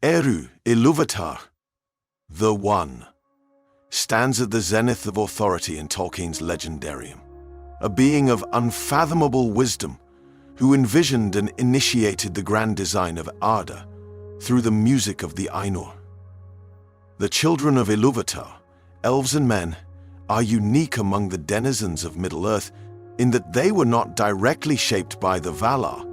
Eru Iluvatar, the One, stands at the zenith of authority in Tolkien's legendarium, a being of unfathomable wisdom who envisioned and initiated the grand design of Arda through the music of the Ainur. The children of Iluvatar, elves and men, are unique among the denizens of Middle-earth in that they were not directly shaped by the Valar,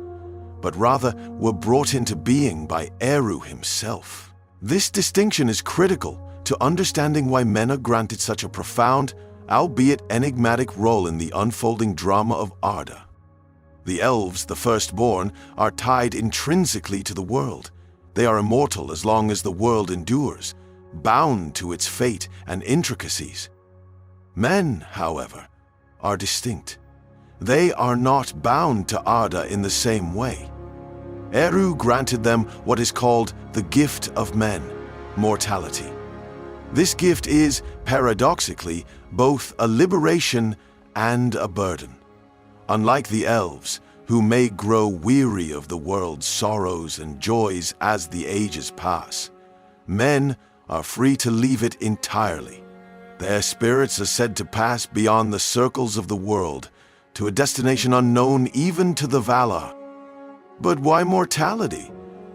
but rather were brought into being by Eru himself. This distinction is critical to understanding why men are granted such a profound, albeit enigmatic role in the unfolding drama of Arda. The elves, the firstborn, are tied intrinsically to the world. They are immortal as long as the world endures, bound to its fate and intricacies. Men, however, are distinct. They are not bound to Arda in the same way. Eru granted them what is called the gift of men, mortality. This gift is, paradoxically, both a liberation and a burden. Unlike the elves, who may grow weary of the world's sorrows and joys as the ages pass, men are free to leave it entirely. Their spirits are said to pass beyond the circles of the world, to a destination unknown even to the Valar. But why mortality?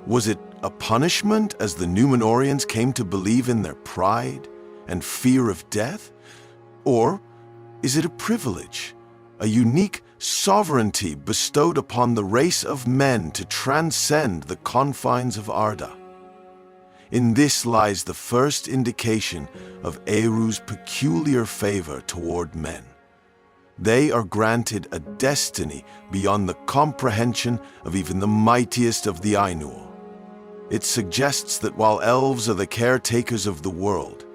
Was it a punishment as the Númenóreans came to believe in their pride and fear of death? Or is it a privilege, a unique sovereignty bestowed upon the race of men to transcend the confines of Arda? In this lies the first indication of Eru's peculiar favor toward men. They are granted a destiny beyond the comprehension of even the mightiest of the Ainur. It suggests that while elves are the caretakers of the world,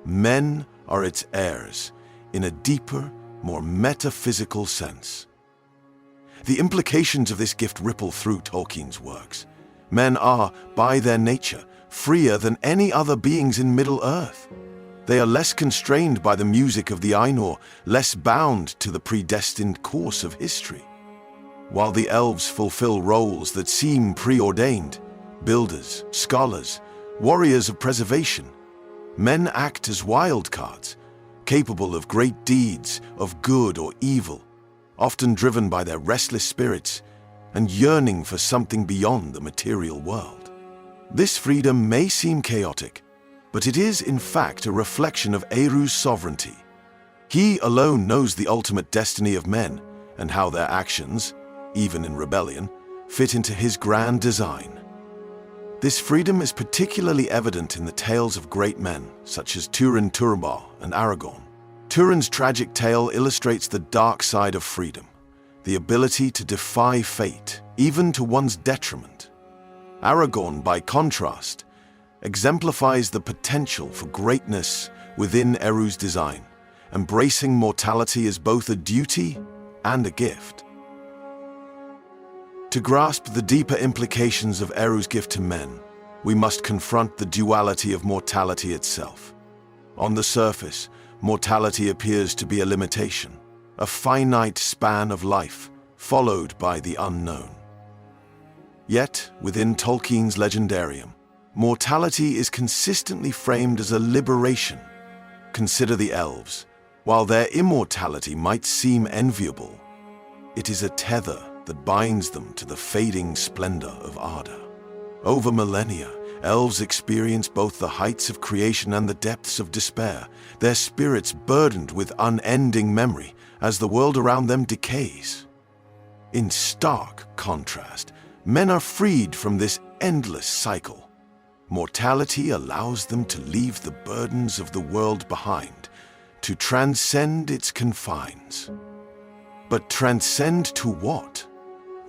men are its heirs in a deeper, more metaphysical sense. The implications of this gift ripple through Tolkien's works. Men are, by their nature, freer than any other beings in Middle-earth. They are less constrained by the music of the Ainur, less bound to the predestined course of history. While the elves fulfill roles that seem preordained, builders, scholars, warriors of preservation, men act as wildcards, capable of great deeds of good or evil, often driven by their restless spirits and yearning for something beyond the material world. This freedom may seem chaotic, but it is in fact a reflection of Eru's sovereignty. He alone knows the ultimate destiny of men and how their actions, even in rebellion, fit into his grand design. This freedom is particularly evident in the tales of great men, such as Turin Turbal and Aragorn. Turin's tragic tale illustrates the dark side of freedom, the ability to defy fate, even to one's detriment. Aragorn, by contrast, exemplifies the potential for greatness within Eru's design, embracing mortality as both a duty and a gift. To grasp the deeper implications of Eru's gift to men, we must confront the duality of mortality itself. On the surface, mortality appears to be a limitation, a finite span of life, followed by the unknown. Yet, within Tolkien's legendarium, mortality is consistently framed as a liberation. Consider the elves. While their immortality might seem enviable, it is a tether that binds them to the fading splendor of Arda. Over millennia, elves experience both the heights of creation and the depths of despair, their spirits burdened with unending memory as the world around them decays. In stark contrast, men are freed from this endless cycle. Mortality allows them to leave the burdens of the world behind, to transcend its confines. But transcend to what?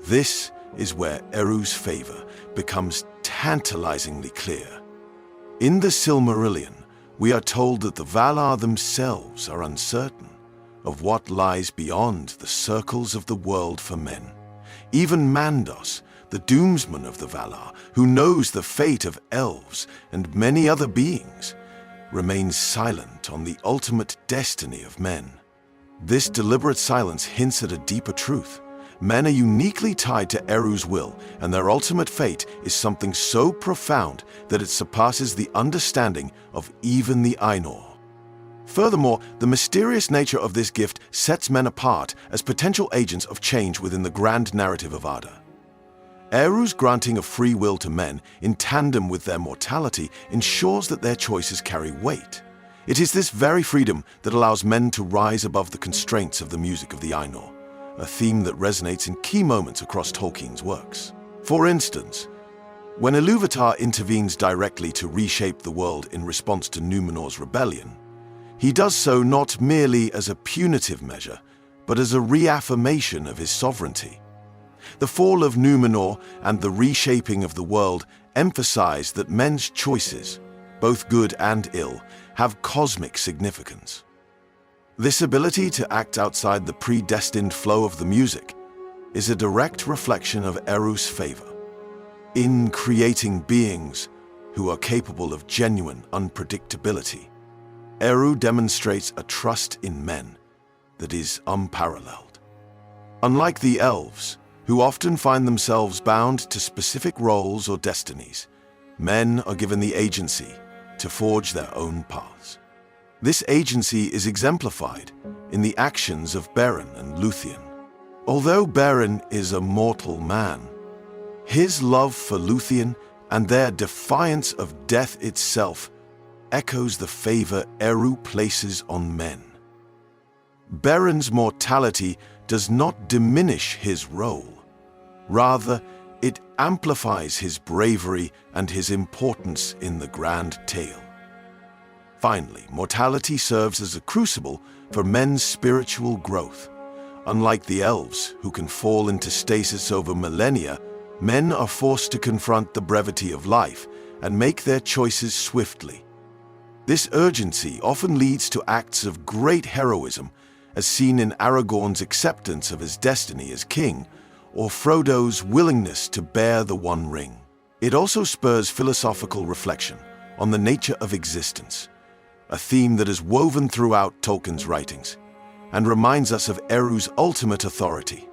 This is where Eru's favor becomes tantalizingly clear. In the Silmarillion, we are told that the Valar themselves are uncertain of what lies beyond the circles of the world for men. Even Mandos, the doomsman of the Valar, who knows the fate of elves and many other beings, remains silent on the ultimate destiny of men. This deliberate silence hints at a deeper truth. men are uniquely tied to Eru's will, and their ultimate fate is something so profound that it surpasses the understanding of even the Ainur. Furthermore, the mysterious nature of this gift sets men apart as potential agents of change within the grand narrative of Varda. Eru's granting of free will to men, in tandem with their mortality, ensures that their choices carry weight. It is this very freedom that allows men to rise above the constraints of the music of the Ainur, a theme that resonates in key moments across Tolkien's works. For instance, when Iluvatar intervenes directly to reshape the world in response to Numenor's rebellion, he does so not merely as a punitive measure, but as a reaffirmation of his sovereignty. The fall of Numenor and the reshaping of the world emphasize that men's choices, both good and ill, have cosmic significance. This ability to act outside the predestined flow of the music is a direct reflection of Eru's favor in creating beings who are capable of genuine unpredictability. Eru demonstrates a trust in men that is unparalleled. Unlike the elves, who often find themselves bound to specific roles or destinies, men are given the agency to forge their own paths. This agency is exemplified in the actions of Beren and Luthien. Although Beren is a mortal man, his love for Luthien and their defiance of death itself echoes the favor Eru places on men. Beren's mortality does not diminish his role. Rather, it amplifies his bravery and his importance in the grand tale. Finally, mortality serves as a crucible for men's spiritual growth. Unlike the elves, who can fall into stasis over millennia, men are forced to confront the brevity of life and make their choices swiftly. This urgency often leads to acts of great heroism, as seen in Aragorn's acceptance of his destiny as king, or Frodo's willingness to bear the One Ring. It also spurs philosophical reflection on the nature of existence, a theme that is woven throughout Tolkien's writings, and reminds us of Eru's ultimate authority.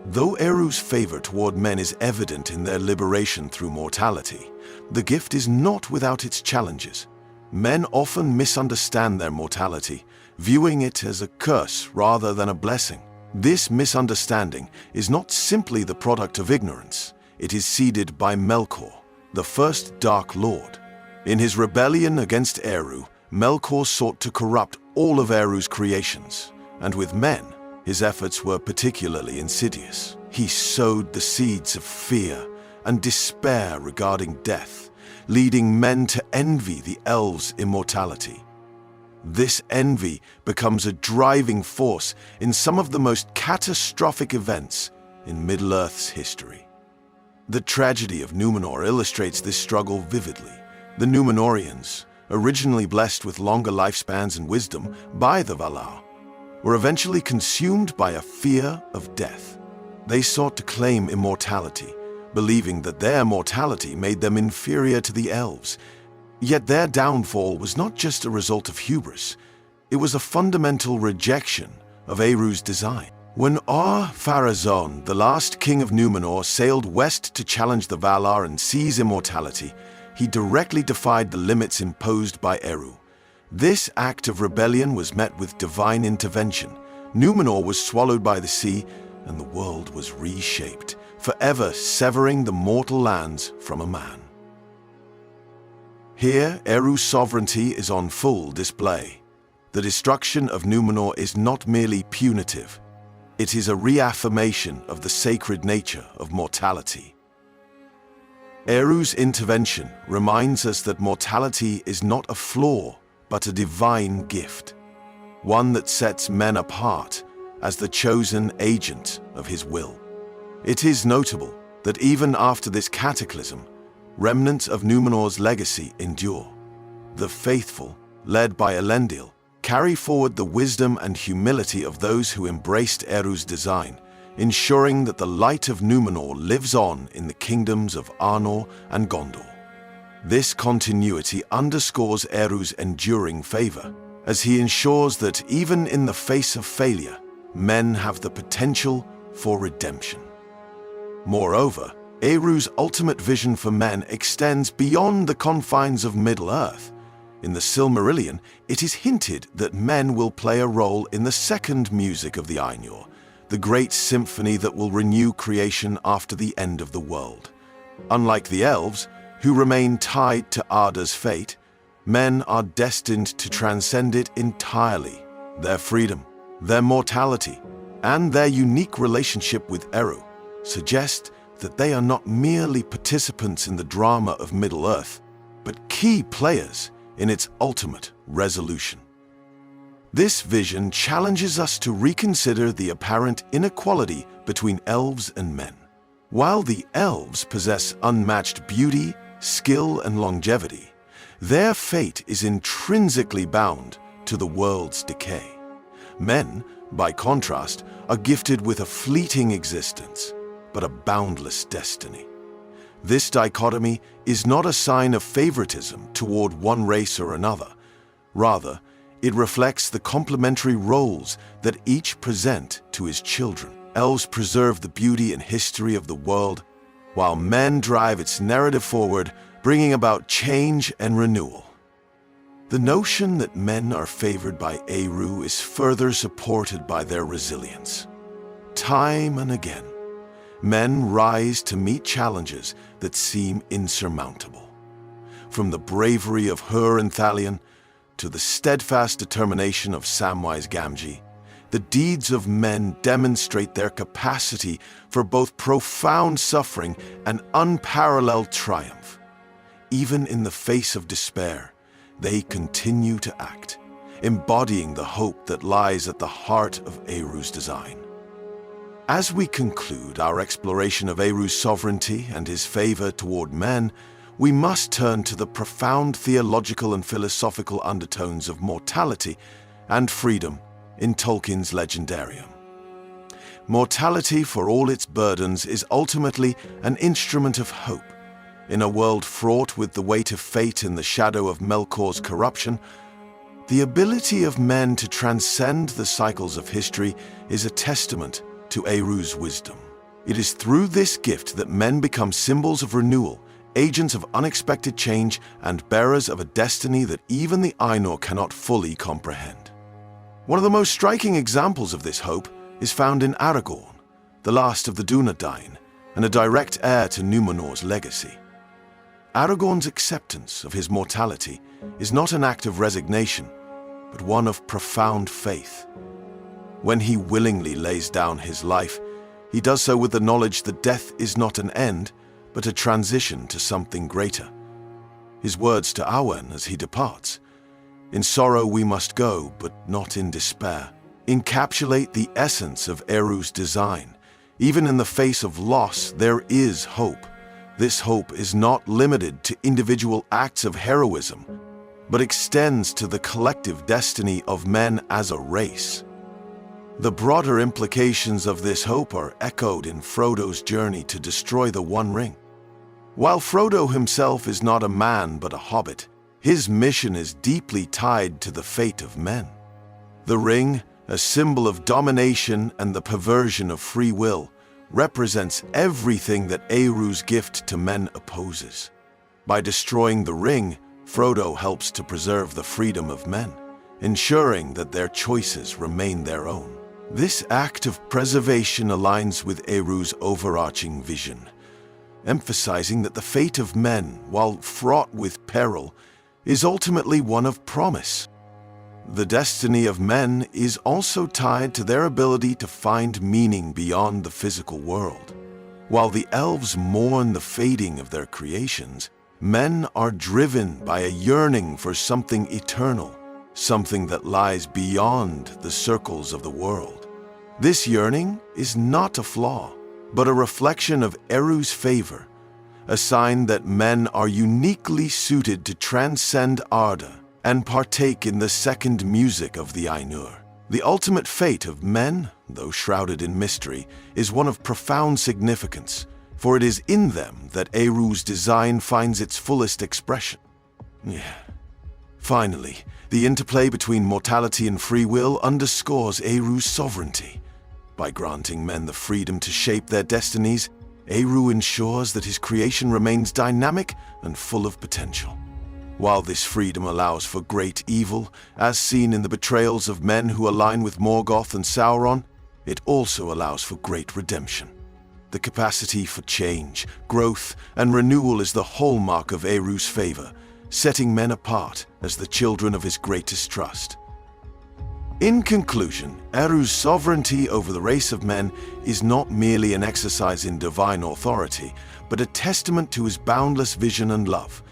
Though Eru's favor toward men is evident in their liberation through mortality, the gift is not without its challenges. Men often misunderstand their mortality, viewing it as a curse rather than a blessing. This misunderstanding is not simply the product of ignorance. It is seeded by Melkor, the first Dark Lord. In his rebellion against Eru, Melkor sought to corrupt all of Eru's creations, and with men, his efforts were particularly insidious. He sowed the seeds of fear and despair regarding death, leading men to envy the elves' immortality. This envy becomes a driving force in some of the most catastrophic events in Middle-earth's history. The tragedy of Numenor illustrates this struggle vividly. The Númenóreans, originally blessed with longer lifespans and wisdom by the Valar, were eventually consumed by a fear of death. They sought to claim immortality, believing that their mortality made them inferior to the elves. Yet their downfall was not just a result of hubris, it was a fundamental rejection of Eru's design. When Ar-Pharazôn, the last king of Numenor, sailed west to challenge the Valar and seize immortality, he directly defied the limits imposed by Eru. This act of rebellion was met with divine intervention. Numenor was swallowed by the sea, and the world was reshaped, forever severing the mortal lands from a man. Here, Eru's sovereignty is on full display. The destruction of Numenor is not merely punitive. It is a reaffirmation of the sacred nature of mortality. Eru's intervention reminds us that mortality is not a flaw, but a divine gift, one that sets men apart as the chosen agent of his will. It is notable that even after this cataclysm, remnants of Numenor's legacy endure. The faithful, led by Elendil, carry forward the wisdom and humility of those who embraced Eru's design, ensuring that the light of Numenor lives on in the kingdoms of Arnor and Gondor. This continuity underscores Eru's enduring favor, as he ensures that even in the face of failure, men have the potential for redemption. Moreover, Eru's ultimate vision for men extends beyond the confines of Middle-earth. In the Silmarillion, it is hinted that men will play a role in the second music of the Ainur, the great symphony that will renew creation after the end of the world. Unlike the elves, who remain tied to Arda's fate, men are destined to transcend it entirely. Their freedom, their mortality, and their unique relationship with Eru suggest that they are not merely participants in the drama of Middle-earth, but key players in its ultimate resolution. This vision challenges us to reconsider the apparent inequality between elves and men. While the elves possess unmatched beauty, skill, and longevity, their fate is intrinsically bound to the world's decay. Men, by contrast, are gifted with a fleeting existence, but a boundless destiny. This dichotomy is not a sign of favoritism toward one race or another. Rather, it reflects the complementary roles that each present to his children. Elves preserve the beauty and history of the world, while men drive its narrative forward, bringing about change and renewal. The notion that men are favored by Eru is further supported by their resilience. Time and again, men rise to meet challenges that seem insurmountable. From the bravery of Thalion to the steadfast determination of Samwise Gamgee, the deeds of men demonstrate their capacity for both profound suffering and unparalleled triumph. Even in the face of despair, they continue to act, embodying the hope that lies at the heart of Eru's design. As we conclude our exploration of Eru's sovereignty and his favor toward men, we must turn to the profound theological and philosophical undertones of mortality and freedom in Tolkien's Legendarium. Mortality, for all its burdens, is ultimately an instrument of hope. In a world fraught with the weight of fate in the shadow of Melkor's corruption, the ability of men to transcend the cycles of history is a testament to Eru's wisdom. It is through this gift that men become symbols of renewal, agents of unexpected change, and bearers of a destiny that even the Ainur cannot fully comprehend. One of the most striking examples of this hope is found in Aragorn, the last of the Dunedain, and a direct heir to Numenor's legacy. Aragorn's acceptance of his mortality is not an act of resignation, but one of profound faith. When he willingly lays down his life, he does so with the knowledge that death is not an end, but a transition to something greater. His words to Arwen as he departs, "In sorrow we must go, but not in despair," encapsulate the essence of Eru's design. Even in the face of loss, there is hope. This hope is not limited to individual acts of heroism, but extends to the collective destiny of men as a race. The broader implications of this hope are echoed in Frodo's journey to destroy the One Ring. While Frodo himself is not a man but a hobbit, his mission is deeply tied to the fate of men. The ring, a symbol of domination and the perversion of free will, represents everything that Eru's gift to men opposes. By destroying the ring, Frodo helps to preserve the freedom of men, ensuring that their choices remain their own. This act of preservation aligns with Eru's overarching vision, emphasizing that the fate of men, while fraught with peril, is ultimately one of promise. The destiny of men is also tied to their ability to find meaning beyond the physical world. While the elves mourn the fading of their creations, men are driven by a yearning for something eternal, something that lies beyond the circles of the world. This yearning is not a flaw, but a reflection of Eru's favor, a sign that men are uniquely suited to transcend Arda and partake in the second music of the Ainur. The ultimate fate of men, though shrouded in mystery, is one of profound significance, for it is in them that Eru's design finds its fullest expression. Finally, the interplay between mortality and free will underscores Eru's sovereignty. By granting men the freedom to shape their destinies, Eru ensures that his creation remains dynamic and full of potential. While this freedom allows for great evil, as seen in the betrayals of men who align with Morgoth and Sauron, it also allows for great redemption. The capacity for change, growth, and renewal is the hallmark of Eru's favor, setting men apart as the children of his greatest trust. In conclusion, Eru's sovereignty over the race of men is not merely an exercise in divine authority, but a testament to his boundless vision and love.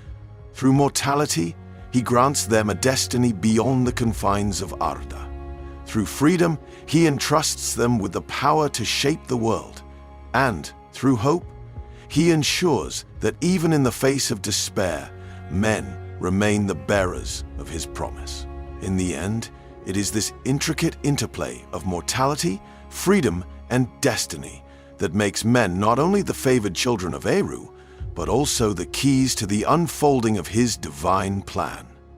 Through mortality, he grants them a destiny beyond the confines of Arda. Through freedom, he entrusts them with the power to shape the world. And, through hope, he ensures that even in the face of despair, men remain the bearers of his promise. In the end, it is this intricate interplay of mortality, freedom, and destiny that makes men not only the favored children of Eru, but also the keys to the unfolding of his divine plan.